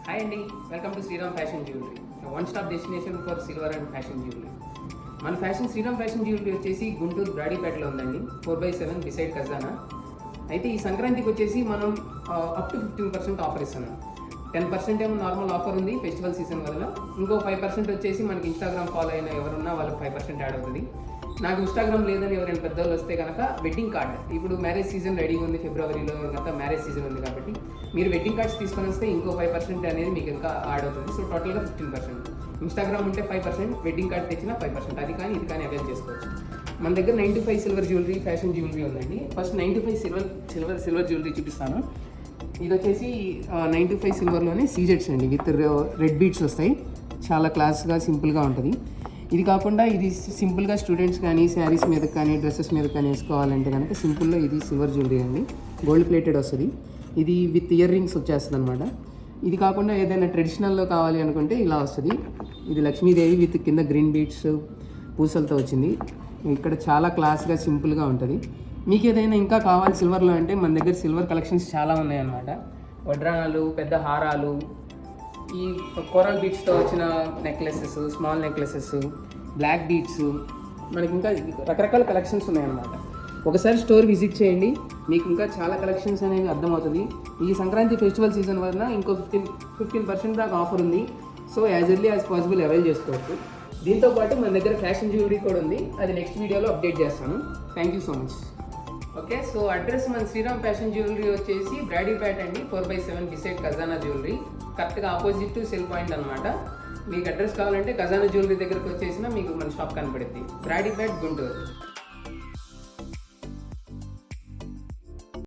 Hi అండి, welcome to Shriram fashion jewellery, one stop destination for silver and fashion jewellery. మన Shriram fashion jewellery వచ్చేసి గుంటూరు బ్రాడీపేటలో ఉందండి, 4/7 beside ఖజానా. అయితే ఈ సంక్రాంతికి వచ్చేసి మనం అప్ టు 15% ఆఫర్ ఇస్తున్నాం. 10% ఏమో నార్మల్ ఆఫర్ ఉంది ఫెస్టివల్ సీజన్ వల్ల, ఇంకో 5% వచ్చేసి మనకి ఇన్స్టాగ్రామ్ ఫాలో అయిన ఎవరున్నా వాళ్ళకి 5% యాడ్ అవుతుంది. నాకు ఇన్స్టాగ్రామ్ లేదని ఎవరైనా పెద్దవాళ్ళు వస్తే కనుక వెడ్డింగ్ కార్డ్, ఇప్పుడు మ్యారేజ్ సీజన్ రెడీగా ఉంది, ఫిబ్రవరిలో ఇంకా మ్యారేజ్ సీజన్ ఉంది కాబట్టి మీరు వెడ్డింగ్ కార్డ్స్ తీసుకొని వస్తే ఇంకో 5% అనేది మీకు ఇంకా యాడ్ అవుతుంది. సో టోటల్గా 15%. ఇన్స్టాగ్రామ్ ఉంటే 5%, వెడ్డింగ్ కార్డ్ తెచ్చినా 5%. అది కానీ ఇది కానీ అవైల్ చేసుకోవచ్చు. మన దగ్గర 95 సిల్వర్ జ్యువెలరీ, ఫ్యాషన్ జ్యువెలరీ ఉందండి. ఫస్ట్ 95 సిల్వర్ జ్యువెలరీ చూపిస్తాను. ఇది వచ్చేసి 95 సిల్వర్లోనే సీజెట్స్ అండి, విత్ రెడ్ బీడ్స్ వస్తాయి. చాలా క్లాస్గా సింపుల్గా ఉంటుంది. ఇది కాకుండా ఇది సింపుల్గా స్టూడెంట్స్ కానీ శారీస్ మీద కానీ డ్రెస్సెస్ మీద కానీ వేసుకోవాలంటే కనుక సింపుల్లో ఇది సిల్వర్ జ్యువెలరీ అండి, గోల్డ్ ప్లేటెడ్ వస్తుంది. ఇది విత్ ఇయర్ రింగ్స్ వచ్చేస్తుంది అనమాట. ఇది కాకుండా ఏదైనా ట్రెడిషనల్లో కావాలి అనుకుంటే ఇలా వస్తుంది. ఇది లక్ష్మీదేవి విత్ కింద గ్రీన్ బీడ్స్ పూసలతో వచ్చింది. ఇక్కడ చాలా క్లాస్గా సింపుల్గా ఉంటుంది. మీకు ఏదైనా ఇంకా కావాలి సిల్వర్లో అంటే మన దగ్గర సిల్వర్ కలెక్షన్స్ చాలా ఉన్నాయన్నమాట. వడ్రానాలు, పెద్ద హారాలు, ఈ కోరల్ బీడ్స్తో వచ్చిన necklaces, small necklaces, black beads, మనకి ఇంకా రకరకాల కలెక్షన్స్ ఉన్నాయన్నమాట. ఒకసారి స్టోర్ విజిట్ చేయండి, మీకు ఇంకా చాలా కలెక్షన్స్ అనేవి అర్థమవుతుంది. ఈ సంక్రాంతి ఫెస్టివల్ సీజన్ వల్ల ఇంకో 15% దాకా ఆఫర్ ఉంది. So as early as possible avail చేసుకోవచ్చు. దీంతోపాటు మన దగ్గర ఫ్యాషన్ జ్యువెలరీ కూడా ఉంది, అది నెక్స్ట్ వీడియోలో అప్డేట్ చేస్తాను. Thank you so much. Okay, so address మన శ్రీరామ్ ఫ్యాషన్ జ్యువెలరీ వచ్చేసి బ్రాడీపేట అండి, 4/7 బిసైడ్ ఖజానా జ్యువెలరీ, కరెక్ట్గా ఆపోజిట్ టు సెల్ పాయింట్ అనమాట. మీకు అడ్రస్ కావాలంటే ఖజానా జ్యువెలరీ దగ్గరకు వచ్చేసినా మీకు మన షాప్ కనపడుద్ది, బ్రాడీపేట, గుంటూరు.